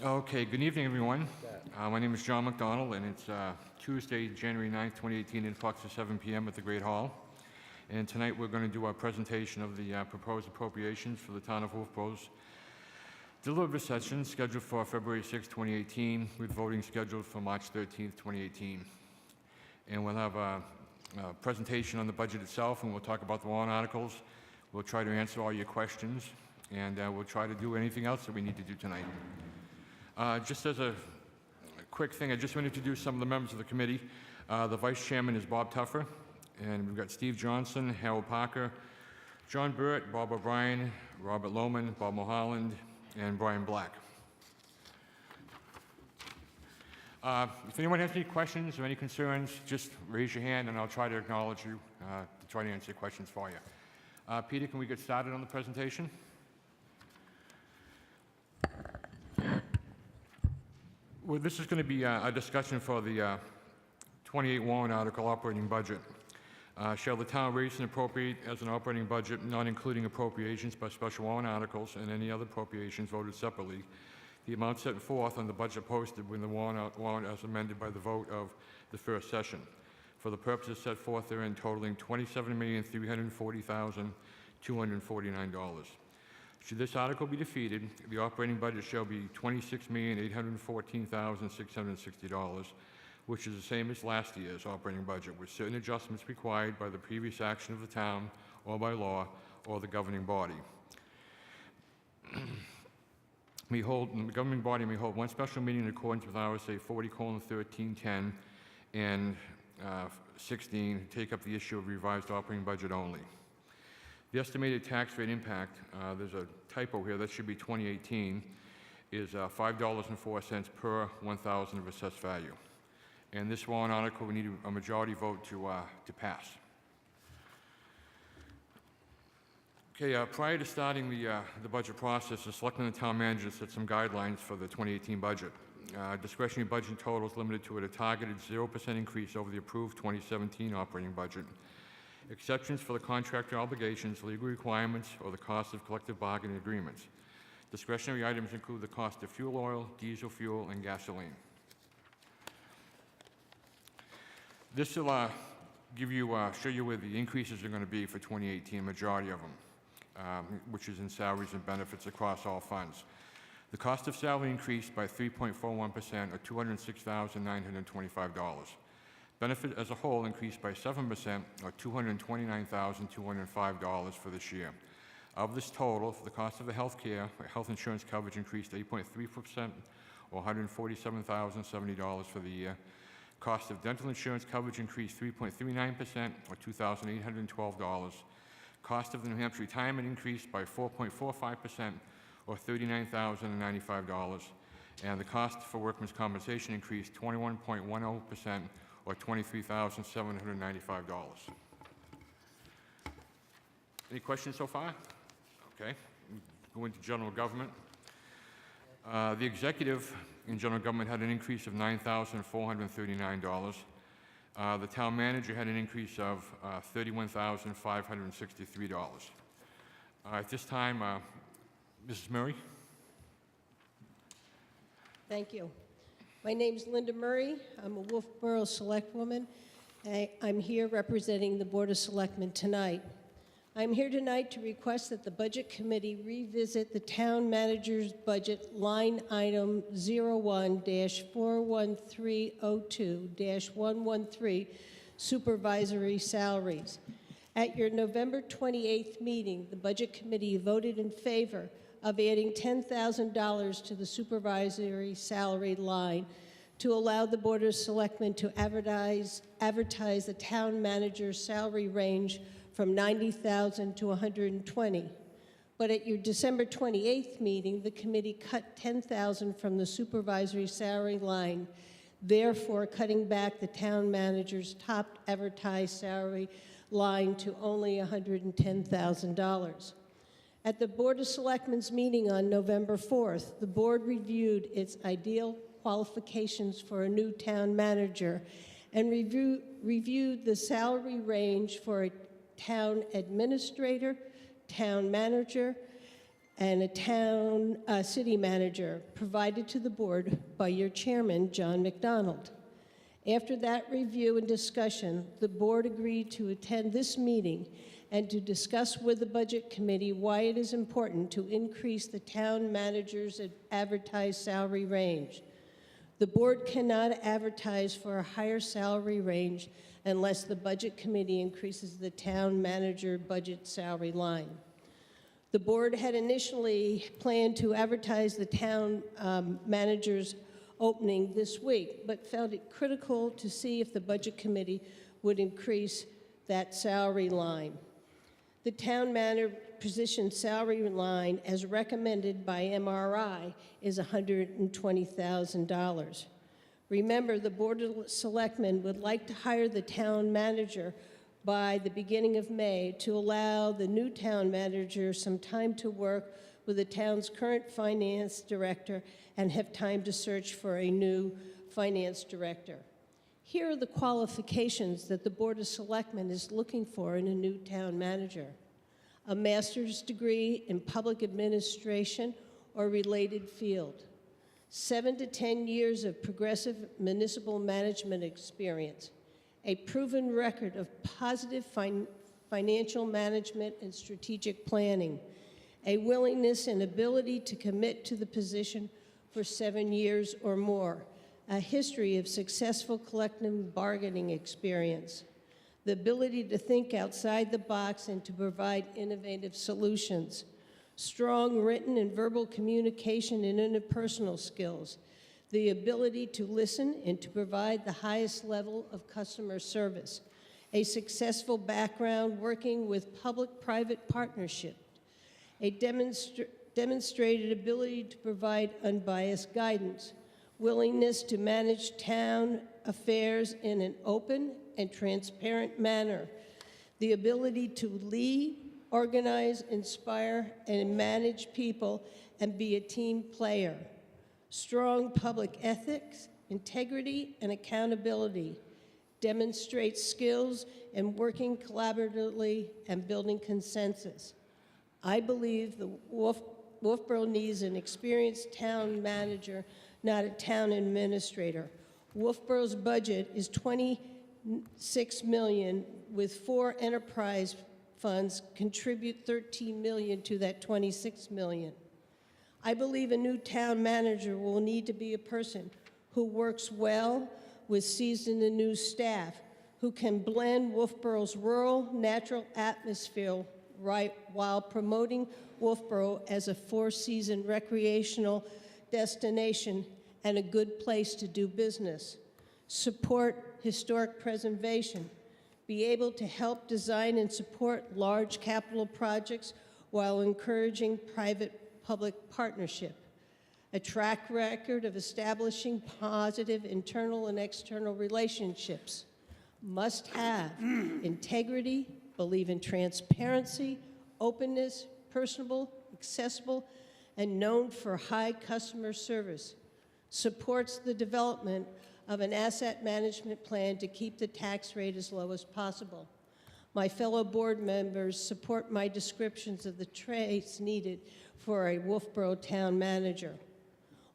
Okay, good evening, everyone. My name is John McDonald, and it's Tuesday, January 9th, 2018, in Fox at 7 p.m. at the Great Hall. And tonight we're going to do our presentation of the proposed appropriations for the town of Wolfeboro's deliberative session scheduled for February 6, 2018, with voting scheduled for March 13th, 2018. And we'll have a presentation on the budget itself, and we'll talk about the warrant articles. We'll try to answer all your questions, and we'll try to do anything else that we need to do tonight. Just as a quick thing, I just want to introduce some of the members of the committee. The vice chairman is Bob Tuffer, and we've got Steve Johnson, Harold Parker, John Burt, Bob O'Brien, Robert Lohman, Bob Mulholland, and Brian Black. If anyone has any questions or any concerns, just raise your hand and I'll try to acknowledge you to try to answer your questions for you. Peter, can we get started on the presentation? Well, this is going to be a discussion for the 28 warrant article operating budget. Shall the town raise and appropriate as an operating budget, not including appropriations by special warrant articles and any other appropriations voted separately, the amount set forth on the budget posted when the warrant as amended by the vote of the first session, for the purposes set forth therein totaling $27,340,249. Should this article be defeated, the operating budget shall be $26,814,660, which is the same as last year's operating budget, with certain adjustments required by the previous action of the town or by law or the governing body. The governing body may hold one special meeting in accordance with RSA 40:1310 and 16, take up the issue of revised operating budget only. The estimated tax rate impact, there's a typo here, that should be 2018, is $5.04 per 1,000 of assessed value. And this warrant article, we need a majority vote to pass. Okay, prior to starting the budget process, the selectmen and town manager set some guidelines for the 2018 budget. Discretionary budget totals limited to a targeted 0% increase over the approved 2017 operating budget. Exceptions for the contractor obligations, legal requirements, or the cost of collective bargaining agreements. Discretionary items include the cost of fuel oil, diesel fuel, and gasoline. This will show you where the increases are going to be for 2018, a majority of them, which is in salaries and benefits across all funds. The cost of salary increased by 3.41%, or $206,925. Benefit as a whole increased by 7%, or $229,205 for this year. Of this total, for the cost of the health insurance coverage increased 8.3%, or $147,070 for the year. Cost of dental insurance coverage increased 3.39%, or $2,812. Cost of the New Hampshire retirement increased by 4.45%, or $39,095. And the cost for workmen's compensation increased 21.10%, or $23,795. Any questions so far? Okay. Go into general government. The executive in general government had an increase of $9,439. The town manager had an increase of $31,563. At this time, Mrs. Murray. Thank you. My name's Linda Murray. I'm a Wolfeboro Selectwoman. I'm here representing the Board of Selectmen tonight. I'm here tonight to request that the Budget Committee revisit the Town Manager's Budget line item 01-41302-113 supervisory salaries. At your November 28th meeting, the Budget Committee voted in favor of adding $10,000 to the supervisory salary line to allow the Board of Selectmen to advertise the town manager's salary range from $90,000 to $120,000. But at your December 28th meeting, the committee cut $10,000 from the supervisory salary line, therefore cutting back the town manager's top advertised salary line to only $110,000. At the Board of Selectmen's meeting on November 4th, the board reviewed its ideal qualifications for a new town manager and reviewed the salary range for a town administrator, town manager, and a town city manager provided to the board by your chairman, John McDonald. After that review and discussion, the board agreed to attend this meeting and to discuss with the Budget Committee why it is important to increase the town manager's advertised salary range. The board cannot advertise for a higher salary range unless the Budget Committee increases the town manager budget salary line. The board had initially planned to advertise the town manager's opening this week, but felt it critical to see if the Budget Committee would increase that salary line. The town manager position salary line, as recommended by MRI, is $120,000. Remember, the Board of Selectmen would like to hire the town manager by the beginning of May to allow the new town manager some time to work with the town's current finance director and have time to search for a new finance director. Here are the qualifications that the Board of Selectmen is looking for in a new town manager: a master's degree in public administration or related field, 7 to 10 years of progressive municipal management experience, a proven record of positive financial management and strategic planning, a willingness and ability to commit to the position for 7 years or more, a history of successful collective bargaining experience, the ability to think outside the box and to provide innovative solutions, strong written and verbal communication and interpersonal skills, the ability to listen and to provide the highest level of customer service, a successful background working with public-private partnership, a demonstrated ability to provide unbiased guidance, willingness to manage town affairs in an open and transparent manner, the ability to lead, organize, inspire, and manage people and be a team player, strong public ethics, integrity, and accountability, demonstrate skills in working collaboratively and building consensus. I believe the Wolfeboro needs an experienced town manager, not a town administrator. Wolfeboro's budget is $26 million, with 4 enterprise funds contribute $13 million to that $26 million. I believe a new town manager will need to be a person who works well with seasoned and new staff, who can blend Wolfeboro's rural, natural atmosphere right while promoting Wolfeboro as a 4-season recreational destination and a good place to do business, support historic preservation, be able to help design and support large capital projects while encouraging private-public partnership, a track record of establishing positive internal and external relationships, must have integrity, believe in transparency, openness, personable, accessible, and known for high customer service, supports the development of an asset management plan to keep the tax rate as low as possible. My fellow board members support my descriptions of the traits needed for a Wolfeboro town manager.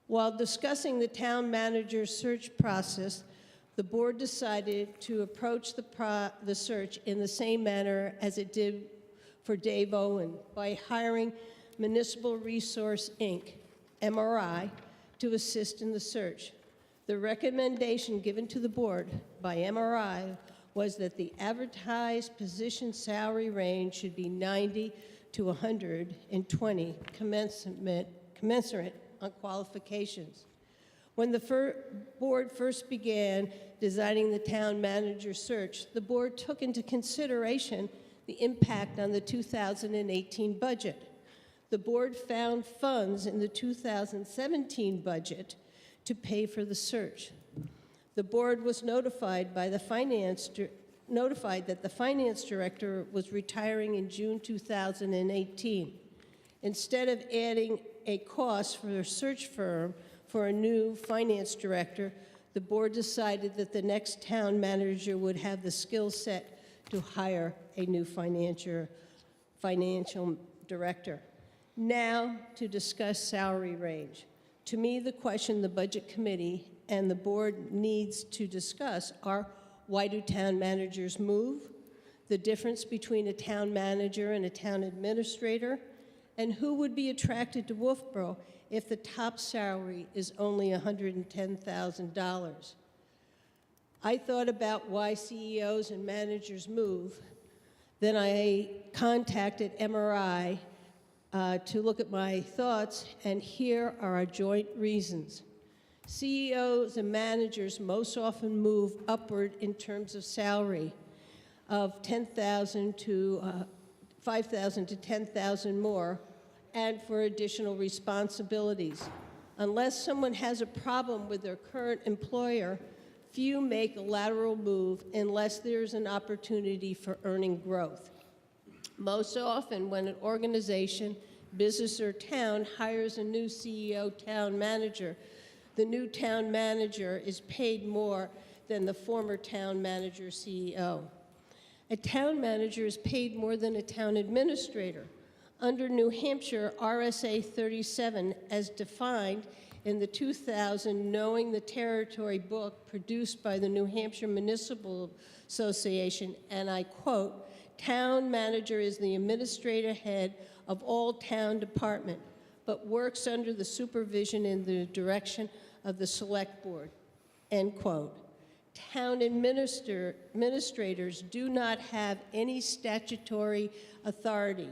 While discussing the town manager search process, the board decided to approach the search in the same manner as it did for Dave Owen by hiring Municipal Resource, Inc., MRI, to assist in the search. The recommendation given to the board by MRI was that the advertised position salary range should be 90 to 120, commensurate on qualifications. When the board first began designing the town manager search, the board took into consideration the impact on the 2018 budget. The board found funds in the 2017 budget to pay for the search. The board was notified that the finance director was retiring in June 2018. Instead of adding a cost for a search firm for a new finance director, the board decided that the next town manager would have the skill set to hire a new financial director. Now to discuss salary range. To me, the question the Budget Committee and the board needs to discuss are, why do town managers move? The difference between a town manager and a town administrator? And who would be attracted to Wolfeboro if the top salary is only $110,000? I thought about why CEOs and managers move. Then I contacted MRI to look at my thoughts, and here are our joint reasons. CEOs and managers most often move upward in terms of salary of $10,000 to $5,000 to $10,000 more, and for additional responsibilities. Unless someone has a problem with their current employer, few make a lateral move unless there's an opportunity for earning growth. Most often, when an organization, business, or town hires a new CEO town manager, the new town manager is paid more than the former town manager CEO. A town manager is paid more than a town administrator. Under New Hampshire RSA 37, as defined in the 2000 Knowing the Territory book produced by the New Hampshire Municipal Association, and I quote, "Town manager is the administrator head of all town department, but works under the supervision and the direction of the select board," end quote. Town administrators do not have any statutory authority.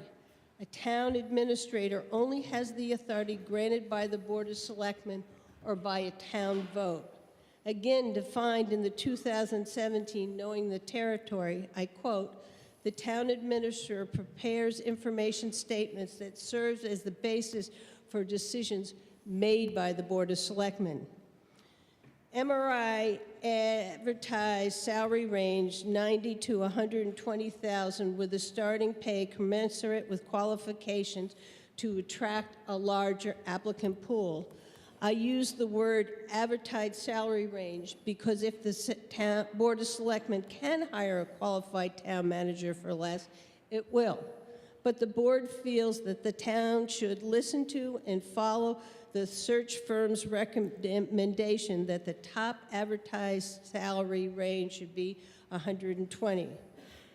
A town administrator only has the authority granted by the Board of Selectmen or by a town vote. Again, defined in the 2017 Knowing the Territory, I quote, "The town administrator prepares information statements that serves as the basis for decisions made by the Board of Selectmen." MRI advertised salary range 90 to 120,000 with a starting pay commensurate with qualifications to attract a larger applicant pool. I use the word advertised salary range because if the Board of Selectmen can hire a qualified town manager for less, it will. But the board feels that the town should listen to and follow the search firm's recommendation that the top advertised salary range should be 120.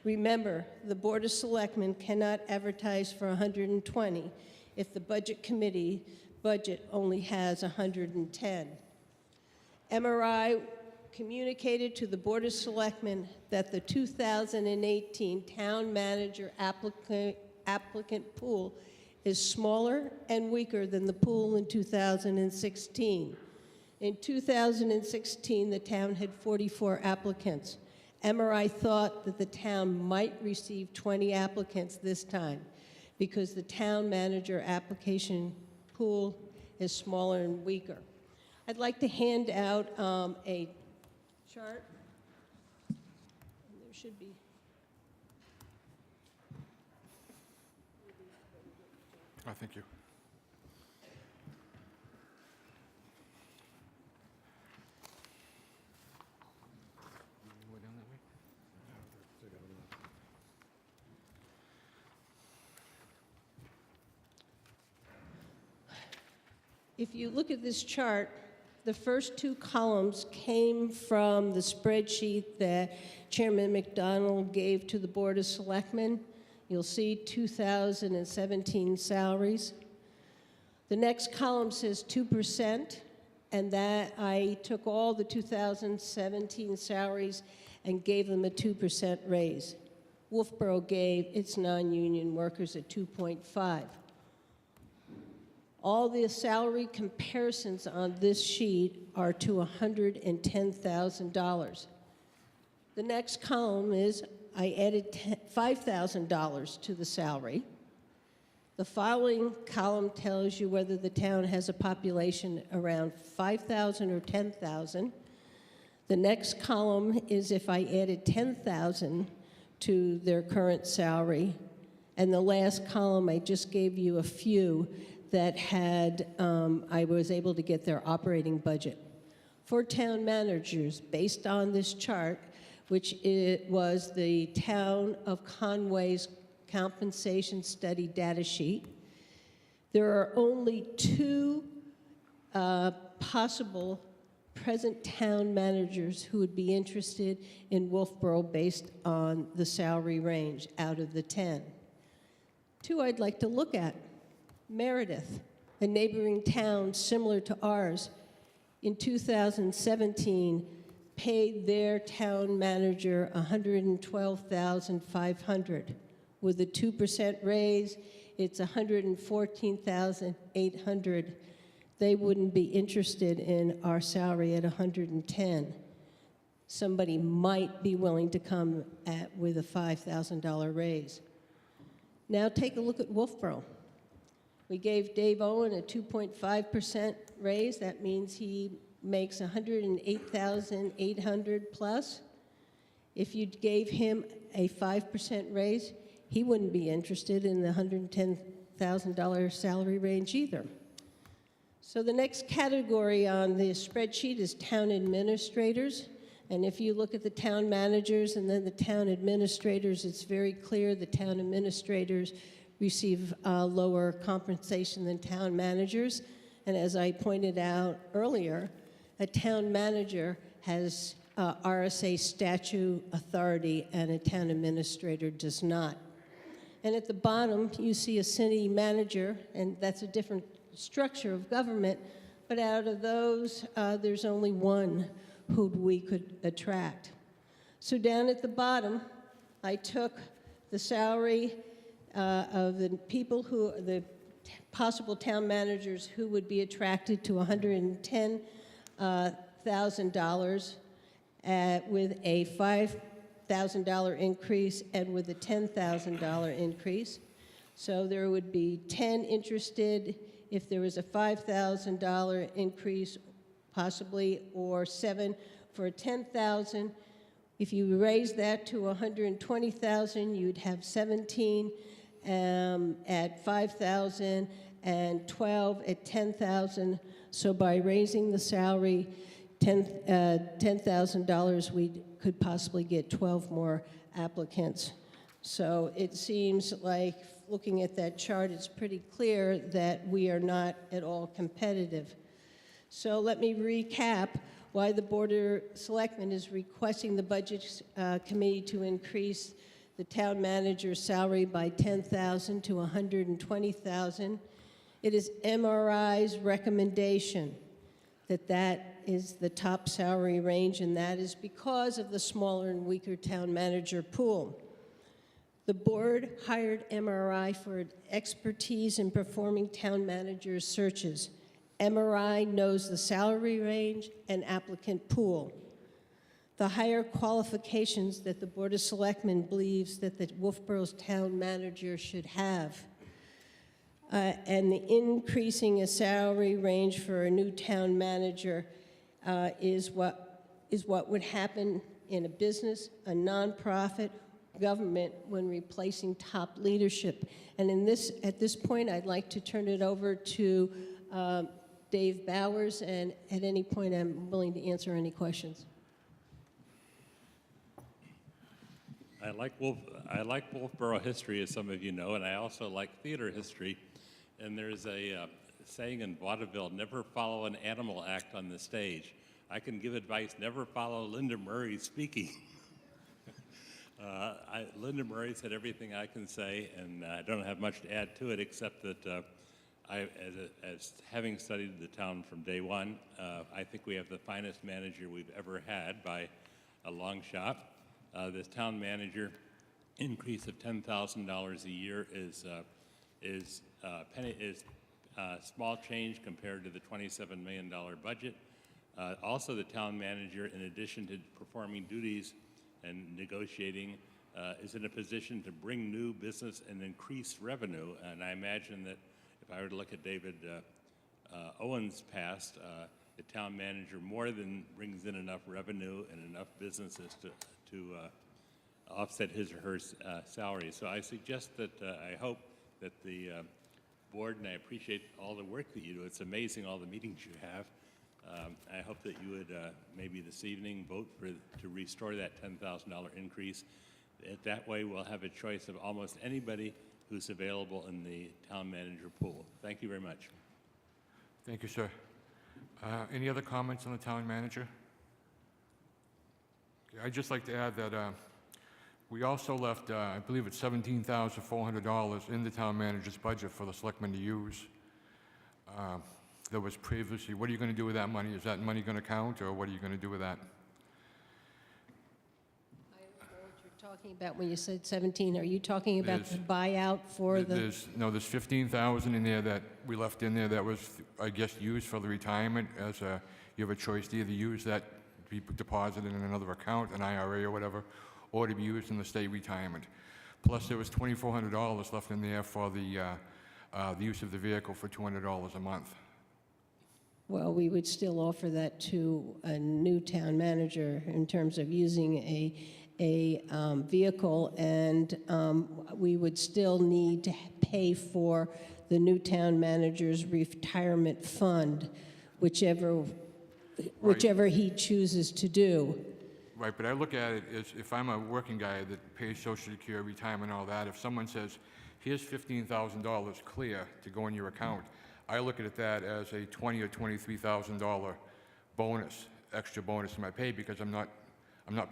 Remember, the Board of Selectmen cannot advertise for 120 if the Budget Committee budget only has 110. MRI communicated to the Board of Selectmen that the 2018 town manager applicant pool is smaller and weaker than the pool in 2016. In 2016, the town had 44 applicants. MRI thought that the town might receive 20 applicants this time because the town manager application pool is smaller and weaker. I'd like to hand out a chart. There should be. Oh, thank you. Go down that way? If you look at this chart, the first two columns came from the spreadsheet that Chairman McDonald gave to the Board of Selectmen. You'll see 2017 salaries. The next column says 2%, and that I took all the 2017 salaries and gave them a 2% raise. Wolfeboro gave its non-union workers a 2.5. All the salary comparisons on this sheet are to $110,000. The next column is I added $5,000 to the salary. The following column tells you whether the town has a population around 5,000 or 10,000. The next column is if I added 10,000 to their current salary. And the last column, I just gave you a few that had, I was able to get their operating budget. For town managers, based on this chart, which it was the Town of Conway's compensation study data sheet, There are only two possible present town managers who would be interested in Wolfeboro based on the salary range out of the 10. Two I'd like to look at. Meredith, a neighboring town similar to ours, in 2017 paid their town manager $112,500. With a 2% raise, it's $114,800. They wouldn't be interested in our salary at 110. Somebody might be willing to come with a $5,000 raise. Now take a look at Wolfeboro. We gave Dave Owen a 2.5% raise. That means he makes $108,800 plus. If you gave him a 5% raise, he wouldn't be interested in the $110,000 salary range either. So the next category on the spreadsheet is town administrators. And if you look at the town managers and then the town administrators, it's very clear the town administrators receive lower compensation than town managers. And as I pointed out earlier, a town manager has RSA statute authority and a town administrator does not. And at the bottom, you see a city manager, and that's a different structure of government, but out of those, there's only one who we could attract. So down at the bottom, I took the salary of the people who, the possible town managers who would be attracted to $110,000 with a $5,000 increase and with a $10,000 increase. So there would be 10 interested if there was a $5,000 increase possibly, or 7 for 10,000. If you raise that to 120,000, you'd have 17 at 5,000 and 12 at 10,000. So by raising the salary $10,000, we could possibly get 12 more applicants. So it seems like, looking at that chart, it's pretty clear that we are not at all competitive. So let me recap why the Board of Selectmen is requesting the Budget Committee to increase the town manager's salary by $10,000 to $120,000. It is MRI's recommendation that that is the top salary range, and that is because of the smaller and weaker town manager pool. The board hired MRI for expertise in performing town manager searches. MRI knows the salary range and applicant pool. The higher qualifications that the Board of Selectmen believes that the Wolfeboro's town manager should have. And the increasing a salary range for a new town manager is what would happen in a business, a nonprofit, government when replacing top leadership. And at this point, I'd like to turn it over to Dave Bowers, and at any point, I'm willing to answer any questions. I like Wolfeboro history, as some of you know, and I also like theater history. And there's a saying in vaudeville, never follow an animal act on the stage. I can give advice, never follow Linda Murray speaking. Linda Murray said everything I can say, and I don't have much to add to it except that as having studied the town from day one, I think we have the finest manager we've ever had by a long shot. This town manager increase of $10,000 a year is small change compared to the $27 million budget. Also, the town manager, in addition to performing duties and negotiating, is in a position to bring new business and increase revenue. And I imagine that if I were to look at David Owen's past, the town manager more than brings in enough revenue and enough businesses to offset his or her salary. So I suggest that I hope that the board, and I appreciate all the work that you do. It's amazing all the meetings you have. I hope that you would maybe this evening vote to restore that $10,000 increase. That way, we'll have a choice of almost anybody who's available in the town manager pool. Thank you very much. Thank you, sir. Any other comments on the town manager? Okay, I'd just like to add that we also left, I believe it's $17,400 in the town manager's budget for the selectmen to use. There was previously, what are you going to do with that money? Is that money going to count, or what are you going to do with that? I don't know what you're talking about when you said 17. Are you talking about the There's- buyout for the? There's 15,000 in there that we left in there that was, I guess, used for the retirement as a, you have a choice to either use that to be deposited in another account, an IRA or whatever, or to be used in the state retirement. Plus, there was $2,400 left in there for the use of the vehicle for $200 a month. Well, we would still offer that to a new town manager in terms of using a vehicle, and we would still need to pay for the new town manager's retirement fund, whichever he chooses to do. Right, but I look at it as if I'm a working guy that pays Social Security, retirement, all that, if someone says, here's $15,000 clear to go in your account, I look at that as a $20,000 or $23,000 bonus, extra bonus in my pay, because I'm not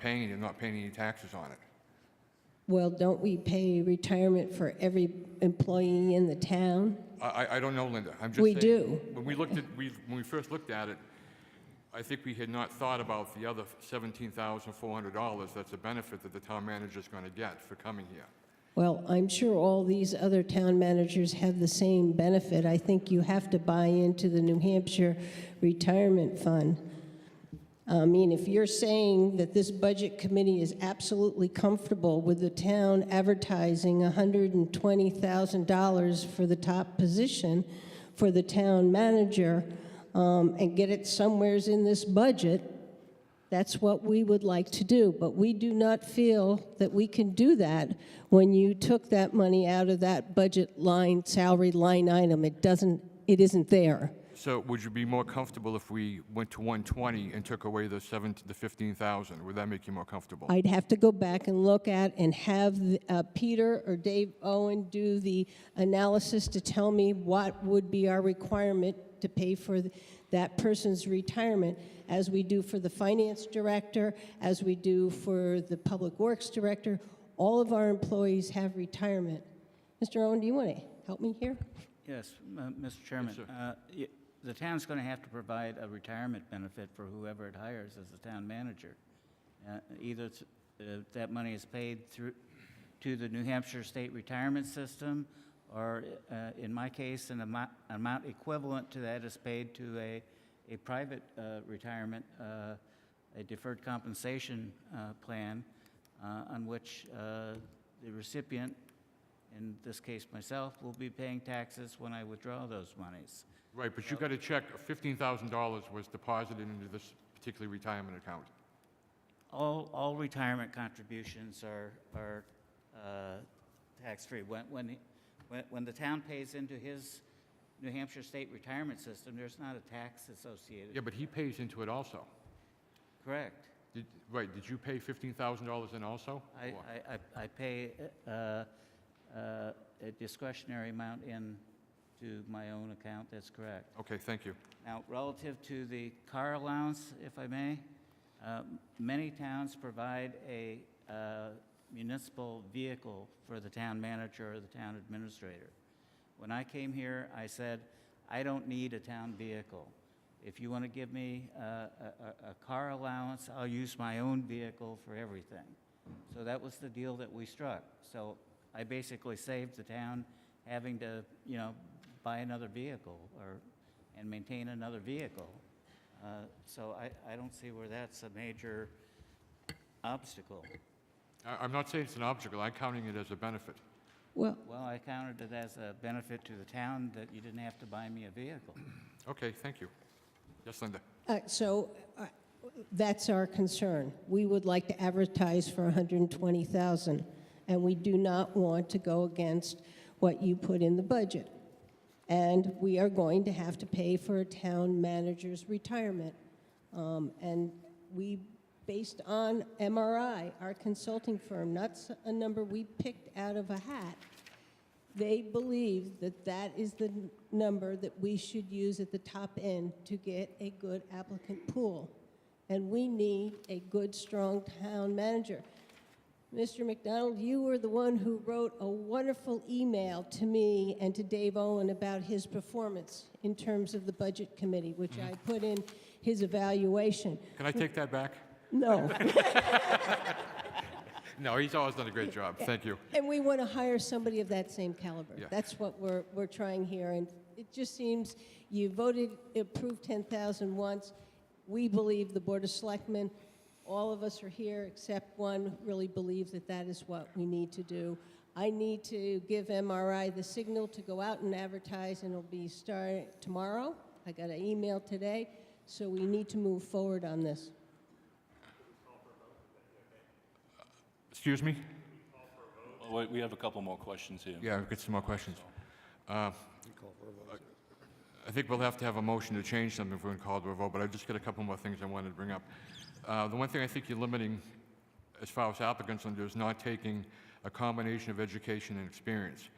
paying any taxes on it. Well, don't we pay retirement for every employee in the town? I don't know, Linda. I'm just We saying. do. When we first looked at it, I think we had not thought about the other $17,400. That's a benefit that the town manager's going to get for coming here. Well, I'm sure all these other town managers have the same benefit. I think you have to buy into the New Hampshire Retirement Fund. I mean, if you're saying that this budget committee is absolutely comfortable with the town advertising $120,000 for the top position for the town manager, and get it somewheres in this budget, that's what we would like to do. But we do not feel that we can do that when you took that money out of that budget line, salary line item. It isn't there. So would you be more comfortable if we went to 120 and took away the 15,000? Would that make you more comfortable? I'd have to go back and look at and have Peter or Dave Owen do the analysis to tell me what would be our requirement to pay for that person's retirement, as we do for the finance director, as we do for the public works director. All of our employees have retirement. Mr. Owen, do you want to help me here? Yes, Mr. Chairman. Yes, The town's going to have to provide a retirement benefit for whoever it hires as the town manager. Either that money is paid to the New Hampshire State Retirement System, or in my case, an amount equivalent to that is paid to a private retirement, a deferred compensation plan, on which the recipient, in this case myself, will be paying taxes when I withdraw those monies. Right, but you got to check, $15,000 was deposited into this particular retirement account. All retirement contributions are tax-free. When the town pays into his New Hampshire State Retirement System, there's not a tax associated. Yeah, but he pays into it also. Correct. Right, did you pay $15,000 in also? I pay a discretionary amount to my own account, that's correct. Okay, thank you. Now, relative to the car allowance, if I may, many towns provide a municipal vehicle for the town manager or the town administrator. When I came here, I said, I don't need a town vehicle. If you want to give me a car allowance, I'll use my own vehicle for everything. So that was the deal that we struck. So I basically saved the town having to, buy another vehicle and maintain another vehicle. So I don't see where that's a major obstacle. I'm not saying it's an obstacle, I'm counting it as a benefit. Well, I counted it as a benefit to the town that you didn't have to buy me a vehicle. Okay, thank you. Yes, Linda? that's our concern. We would like to advertise for 120,000, and we do not want to go against what you put in the budget. And we are going to have to pay for a town manager's retirement. And we based on MRI, our consulting firm, not a number we picked out of a hat. They believe that that is the number that we should use at the top end to get a good applicant pool. And we need a good, strong town manager. Mr. McDonald, you were the one who wrote a wonderful email to me and to Dave Owen about his performance in terms of the Budget Committee, which I put in his evaluation. Can I take that back? No. No, he's always done a great job. Thank you. And we want to hire somebody of that same caliber. Yeah. That's what we're trying here. And it just seems you approved 10,000 once. We believe the Board of Selectmen, all of us are here except one, really believe that that is what we need to do. I need to give MRI the signal to go out and advertise, and it'll be starting tomorrow. I got an email today, so we need to move forward on this. Excuse me? Oh, wait, we have a couple more questions here. Yeah, we've got some more questions. I think we'll have to have a motion to change them if we're going to call to a vote, but I've just got a couple more things I wanted to bring up. The one thing I think you're limiting as far as applicants on is not taking a combination of education and experience.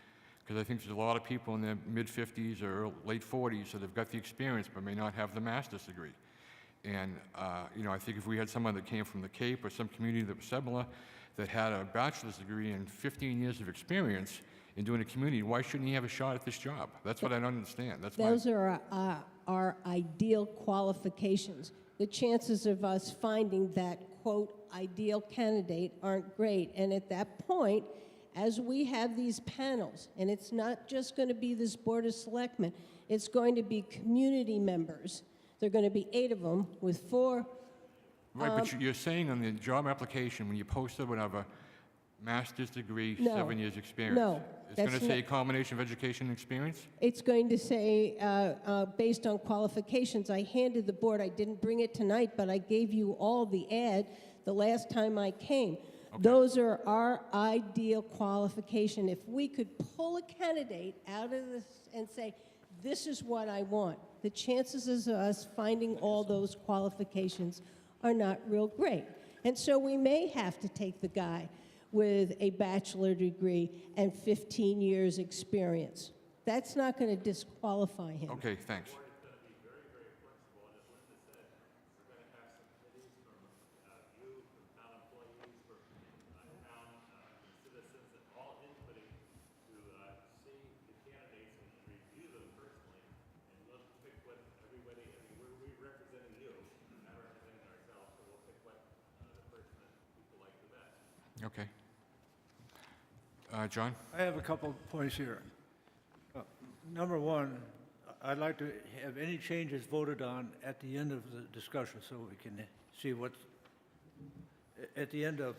Because I think there's a lot of people in their mid-50s or late 40s that have got the experience but may not have the master's degree. And, you know, I think if we had someone that came from the Cape or some community that was similar, that had a bachelor's degree and 15 years of experience in doing a community, why shouldn't he have a shot at this job? That's what I don't understand. That's Those are our ideal qualifications. The chances of us finding that, quote, ideal candidate aren't great. And at that point, as we have these panels, and it's not just going to be this Board of Selectmen, it's going to be community members. There are going to be 8 of them with 4. Right, but you're saying on the job application, when you post it, whatever, master's degree, No. 7 years experience. No, It's going to that's say not- combination of education and experience? It's going to say, based on qualifications. I handed the board, I didn't bring it tonight, but I gave you all the ad the last time I came. Those are our ideal qualification. If we could pull a candidate out of this and say, this is what I want, the chances of us finding all those qualifications are not real great. And so we may have to take the guy with a bachelor degree and 15 years experience. That's not going to disqualify him. Okay, thanks. Okay. John? I have a couple points here. Number one, I'd like to have any changes voted on at the end of the discussion so we can see what's at the end of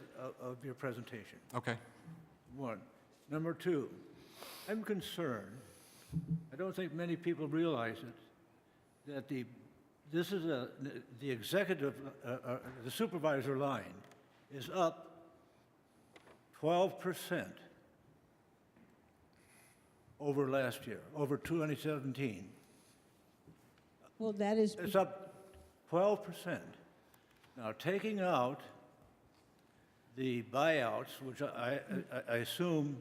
your presentation. Okay. One. Number two, I'm concerned, I don't think many people realize it, that the executive, the supervisor line is up 12% over last year, over 2017. Well, that is, It's up 12%. Now, taking out the buyouts, which I assume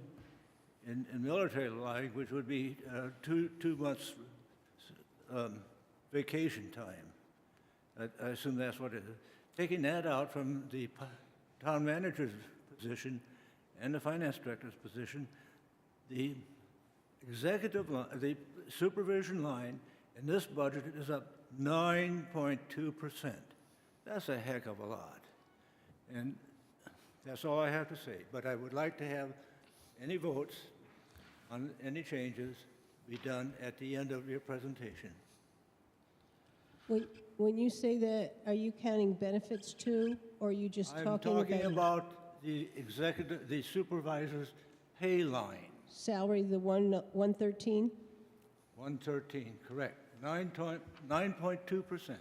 in military language would be two months vacation time. I assume that's what it is. Taking that out from the town manager's position and the finance director's position, the executive line, the supervision line in this budget is up 9.2%. That's a heck of a lot. And that's all I have to say. But I would like to have any votes on any changes be done at the end of your presentation. when you say that, are you counting benefits too, or are you just I'm talking talking about about the supervisor's pay line. salary, the 113? 113, correct. 9.2%.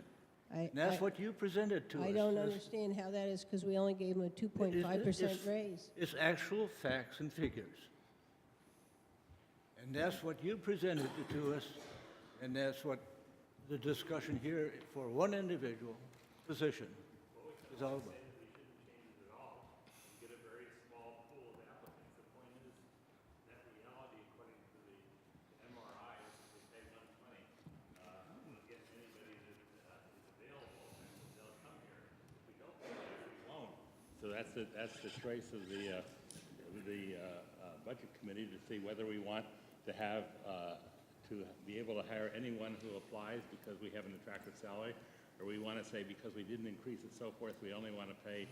And that's what you presented to us. I don't as- understand how that is, because we only gave him a 2.5% raise. It's actual facts and figures. And that's what you presented to us, and that's what the discussion here for one individual position is all about. that's the choice of the Budget Committee to see whether we want to have, to be able to hire anyone who applies because we have an attractive salary, or we want to say because we didn't increase it so forth, we only want to pay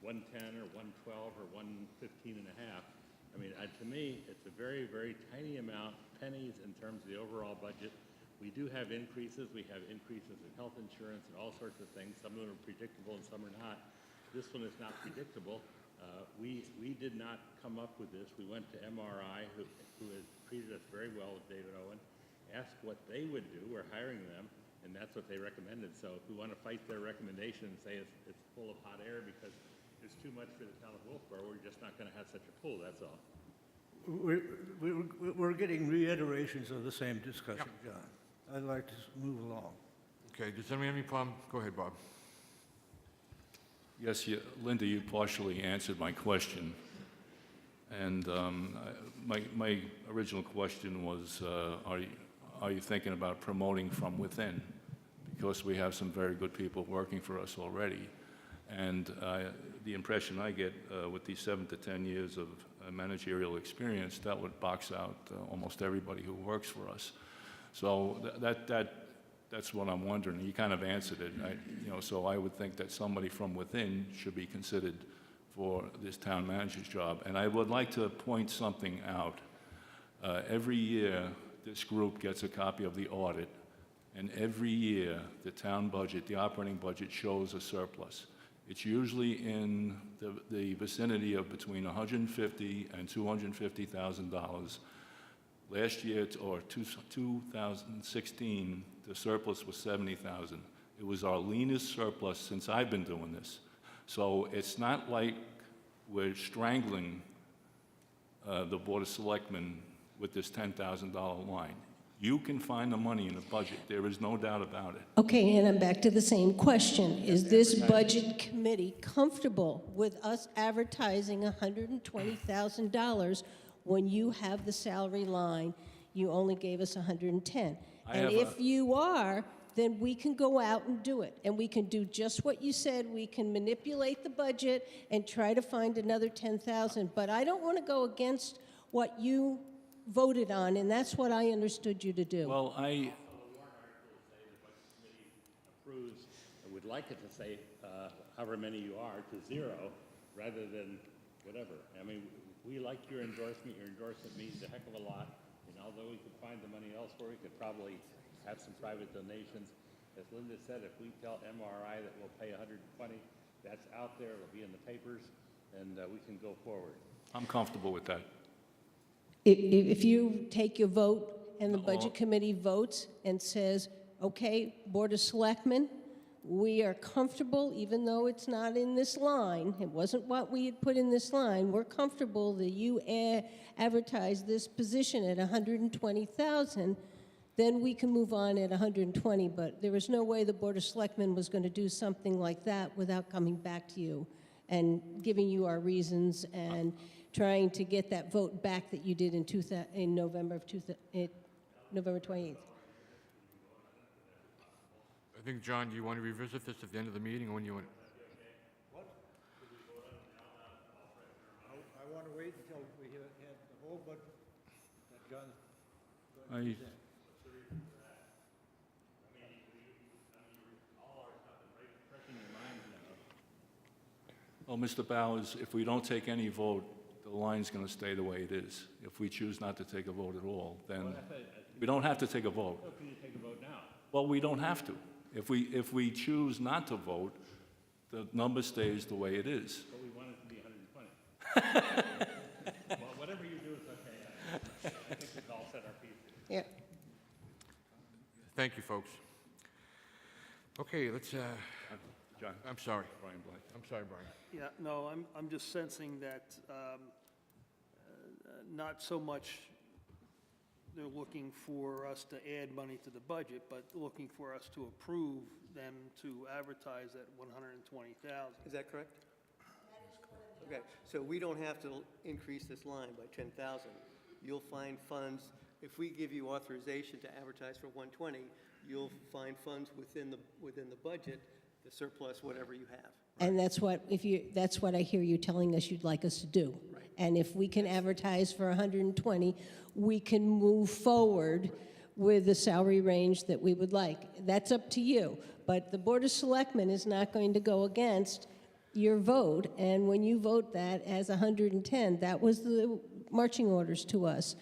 110 or 112 or 115 and a half. I mean, to me, it's a very, very tiny amount, pennies in terms of the overall budget. We do have increases. We have increases in health insurance and all sorts of things. Some of them are predictable and some are not. This one is not predictable. We did not come up with this. We went to MRI, who has treated us very well with David Owen, asked what they would do. We're hiring them, and that's what they recommended. So if we want to fight their recommendation and say it's full of hot air because it's too much for the town of Wolfeboro, we're just not going to have such a pool, that's all. We're getting reiterations of the same discussion, John. I'd like to move along. Okay, does anyone have any problem? Go ahead, Bob. Yes, Linda, you partially answered my question. And my original question was, are you thinking about promoting from within? Because we have some very good people working for us already. And the impression I get with these 7 to 10 years of managerial experience, that would box out almost everybody who works for us. So that's what I'm wondering. You kind of answered it. So I would think that somebody from within should be considered for this town manager's job. And I would like to point something out. Every year, this group gets a copy of the audit, and every year, the town budget, the operating budget, shows a surplus. It's usually in the vicinity of between $150,000 and $250,000. Last year, or 2016, the surplus was $70,000. It was our leanest surplus since I've been doing this. So it's not like we're strangling the Board of Selectmen with this $10,000 line. You can find the money in the budget. There is no doubt about it. Okay, and I'm back to the same question. Is this budget committee comfortable with us advertising $120,000 when you have the salary line, you only gave us 110? And if you are, then we can go out and do it. And we can do just what you said. We can manipulate the budget and try to find another 10,000. But I don't want to go against what you voted on, and that's what I understood you to do. Well, The warrant articles say the Budget Committee approves, or would like it to say, however many you are, to 0, rather than whatever. I mean, we like your endorsement. Your endorsement means a heck of a lot. And although we could find the money elsewhere, we could probably have some private donations. As Linda said, if we tell MRI that we'll pay 120, that's out there. It'll be in the papers, and we can go forward. I'm comfortable with that. If you take your vote and the Budget Committee votes and says, okay, Board of Selectmen, we are comfortable, even though it's not in this line, it wasn't what we had put in this line, we're comfortable that you advertise this position at 120,000, then we can move on at 120, but there was no way the Board of Selectmen was going to do something like that without coming back to you and giving you our reasons and trying to get that vote back that you did in November 28th. I think, John, do you want to revisit this at the end of the meeting, or when you want? I want to wait until we have the whole budget that John's going to present. Well, Mr. Bowers, if we don't take any vote, the line's going to stay the way it is. If we choose not to take a vote at all, then we don't have to take a vote. How can you take a vote now? Well, we don't have to. If we choose not to vote, the number stays the way it is. But we want it to be 120. Well, whatever you do is okay. I think we've all said our piece. Yeah. Thank you, folks. Okay, let's, John? I'm sorry. Brian Blank. I'm sorry, Brian. Yeah, no, I'm just sensing that not so much they're looking for us to add money to the budget, but looking for us to approve them to advertise at 120,000. Is that correct? Okay, so we don't have to increase this line by 10,000. You'll find funds, if we give you authorization to advertise for 120, you'll find funds within the budget the surplus, whatever you have. And that's what, that's what I hear you telling us you'd like us to do. Right. And if we can advertise for 120, we can move forward with the salary range that we would like. That's up to you. But the Board of Selectmen is not going to go against your vote, and when you vote that as 110, that was the marching orders to us.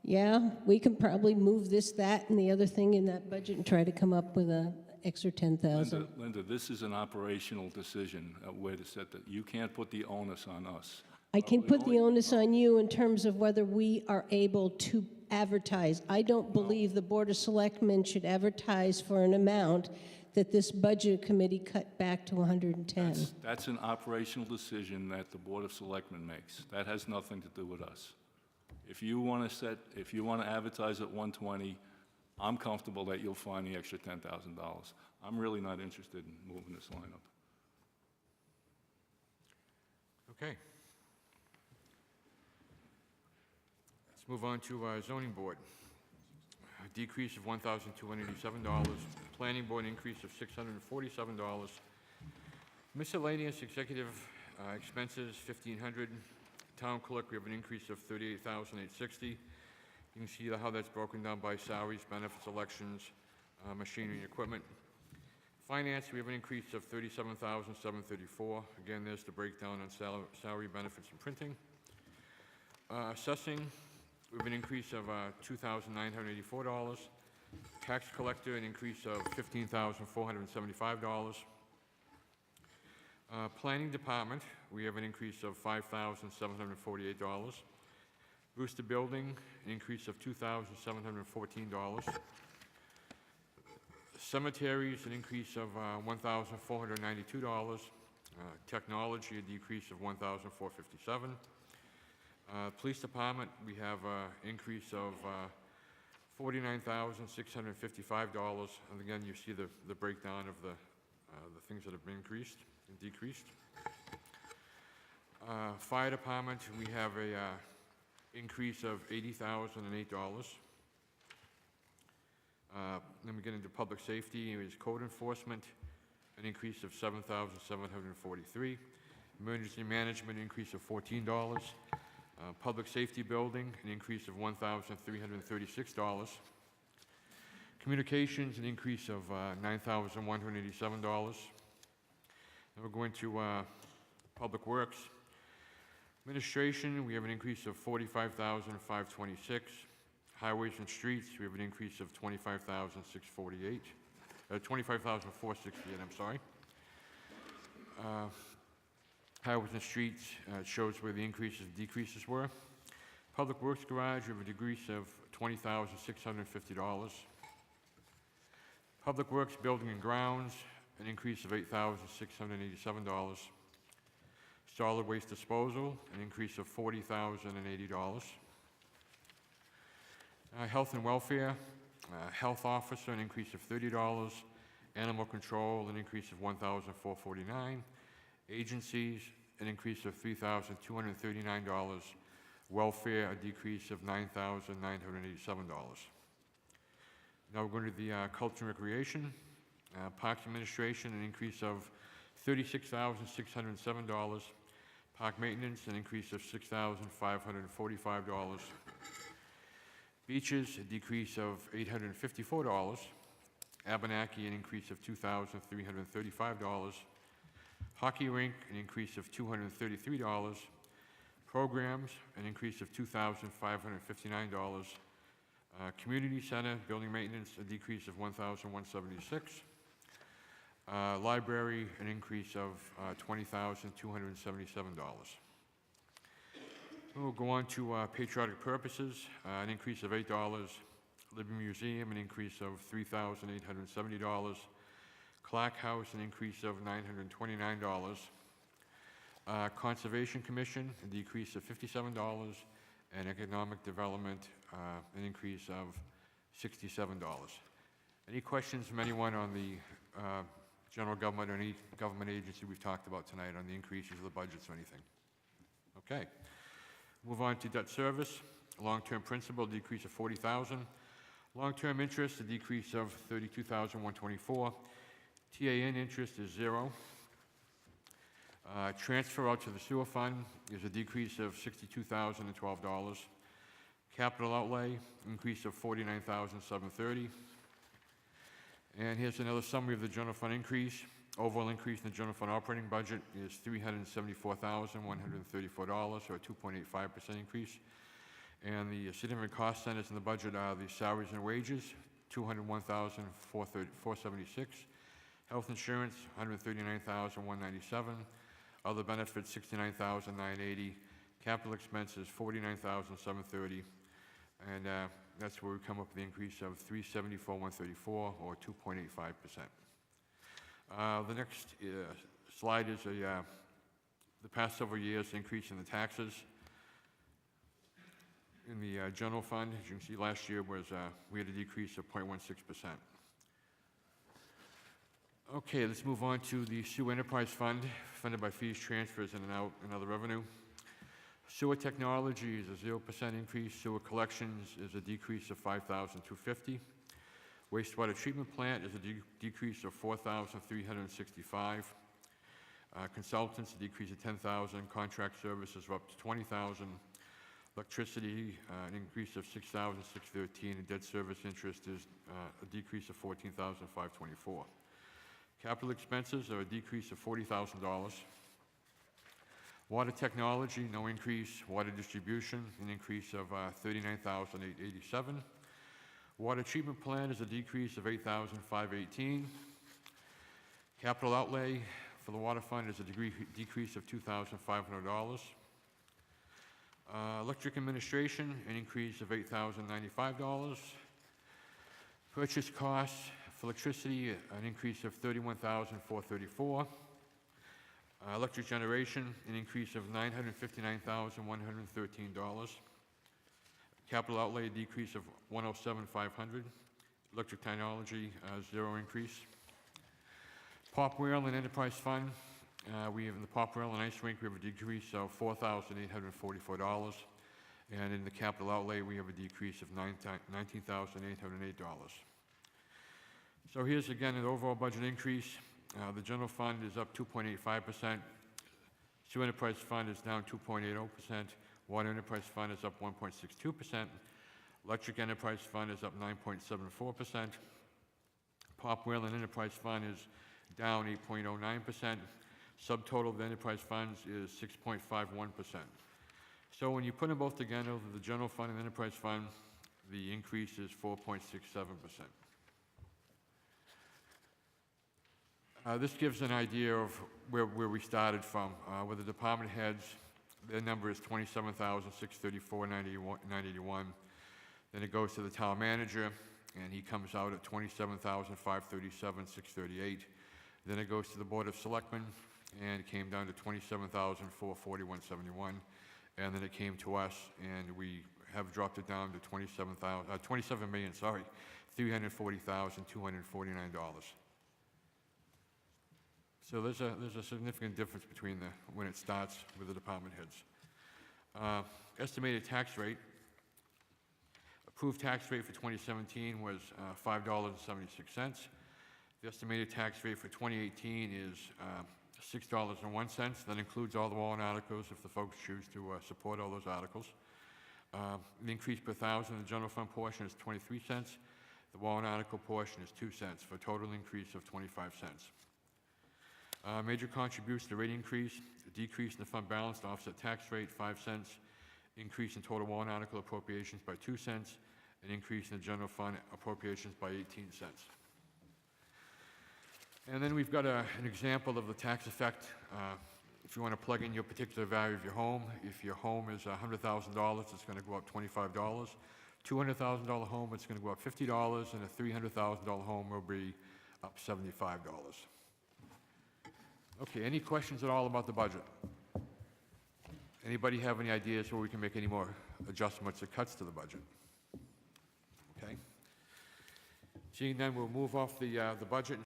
Yeah, we can probably move this, that, and the other thing in that budget and try to come up with an extra 10,000. Linda, this is an operational decision, a way to set that. You can't put the onus on us. I can put the onus on you in terms of whether we are able to advertise. I don't believe the Board of Selectmen should advertise for an amount that this budget committee cut back to 110. That's an operational decision that the Board of Selectmen makes. That has nothing to do with us. If you want to advertise at 120, I'm comfortable that you'll find the extra $10,000. I'm really not interested in moving this line up. Okay. Let's move on to zoning board. A decrease of $1,287. Planning board increase of $647. Miscellaneous executive expenses, $1,500. Town clerk, we have an increase of $38,860. You can see how that's broken down by salaries, benefits, elections, machinery and equipment. Finance, we have an increase of $37,734. Again, there's the breakdown on salary, benefits, and printing. Assessing, we have an increase of $2,984. Tax collector, an increase of $15,475. Planning department, we have an increase of $5,748. Brewster building, an increase of $2,714. Cemeteries, an increase of $1,492. Technology, a decrease of $1,457. Police department, we have an increase of $49,655. And again, you see the breakdown of the things that have been increased and decreased. Fire department, we have a increase of $80,008. Then we get into public safety, is code enforcement, an increase of $7,743. Emergency management, increase of $14. Public safety building, an increase of $1,336. Communications, an increase of $9,187. Then we're going to public works. Administration, we have an increase of $45,526. Highways and streets, we have an increase of $25,648. $25,468, I'm sorry. Highways and streets shows where the increases and decreases were. Public Works Garage, we have a decrease of $20,650. Public Works Building and Grounds, an increase of $8,687. Solid Waste Disposal, an increase of $40,080. Health and Welfare, Health Officer, an increase of $30. Animal Control, an increase of $1,449. Agencies, an increase of $3,239. Welfare, a decrease of $9,987. Now we're going to the Culture and Recreation. Parks Administration, an increase of $36,607. Park Maintenance, an increase of $6,545. Beaches, a decrease of $854. Abenaki, an increase of $2,335. Hockey rink, an increase of $233. Programs, an increase of $2,559. Community center, building maintenance, a decrease of $1,176. Library, an increase of $20,277. We'll go on to patriotic purposes, an increase of $8. Living Museum, an increase of $3,870. Clark House, an increase of $929. Conservation Commission, a decrease of $57. And Economic Development, an increase of $67. Any questions from anyone on the general government or any government agency we've talked about tonight on the increases of the budgets or anything? Okay. Move on to debt service. Long-term principal, decrease of $40,000. Long-term interest, a decrease of $32,124. TAN interest is 0. Transfer out to the sewer fund is a decrease of $62,012. Capital outlay, increase of $49,730. And here's another summary of the general fund increase. Overall increase in the general fund operating budget is $374,134, or a 2.85% increase. And the significant cost centers in the budget are the salaries and wages, $201,476. Health insurance, $139,197. Other benefits, $69,980. Capital expenses, $49,730. And that's where we come up with the increase of $374,134, or 2.85%. The next slide is the past several years increase in the taxes in the general fund. As you can see, last year was we had a decrease of 0.16%. Okay, let's move on to the sewer enterprise fund, funded by fees, transfers, and other revenue. Sewer technology is a 0% increase. Sewer collections is a decrease of $5,250. Wastewater treatment plant is a decrease of $4,365. Consultants, a decrease of $10,000. Contract services are up to $20,000. Electricity, an increase of $6,613. And debt service interest is a decrease of $14,524. Capital expenses are a decrease of $40,000. Water technology, no increase. Water distribution, an increase of $39,887. Water treatment plant is a decrease of $8,518. Capital outlay for the water fund is a decrease of $2,500. Electric administration, an increase of $8,095. Purchase costs for electricity, an increase of $31,434. Electric generation, an increase of $959,113. Capital outlay, a decrease of $107,500. Electric technology, 0 increase. Pop Rail and Enterprise Fund, we have in the Pop Rail and Ice Rink, we have a decrease of $4,844. And in the capital outlay, we have a decrease of $19,808. So here's again an overall budget increase. The general fund is up 2.85%. Sewer enterprise fund is down 2.80%. Water enterprise fund is up 1.62%. Electric enterprise fund is up 9.74%. Pop Rail and enterprise fund is down 8.09%. Subtotal of the enterprise funds is 6.51%. So when you put them both together, the general fund and enterprise fund, the increase is 4.67%. This gives an idea of where we started from. With the department heads, their number is $27,634.981. Then it goes to the town manager, and he comes out at $27,537.638. Then it goes to the Board of Selectmen, and it came down to $27,441.71. And then it came to us, and we have dropped it down to $340,249. So there's a significant difference between when it starts with the department heads. Estimated tax rate. Approved tax rate for 2017 was $5.76. The estimated tax rate for 2018 is $6.01. That includes all the warrant articles if the folks choose to support all those articles. The increase per thousand in the general fund portion is 23 cents. The warrant article portion is 2 cents, for a total increase of 25 cents. Major contributions to rate increase: a decrease in the fund balance to offset tax rate, 5 cents. Increase in total warrant article appropriations by 2 cents. An increase in the general fund appropriations by 18 cents. And then we've got an example of the tax effect. If you want to plug in your particular value of your home, if your home is $100,000, it's going to go up $25. $200,000 home, it's going to go up $50, and a $300,000 home will be up $75. Okay, any questions at all about the budget? Anybody have any ideas where we can make any more adjustments or cuts to the budget? Okay. Seeing none, we'll move off the budget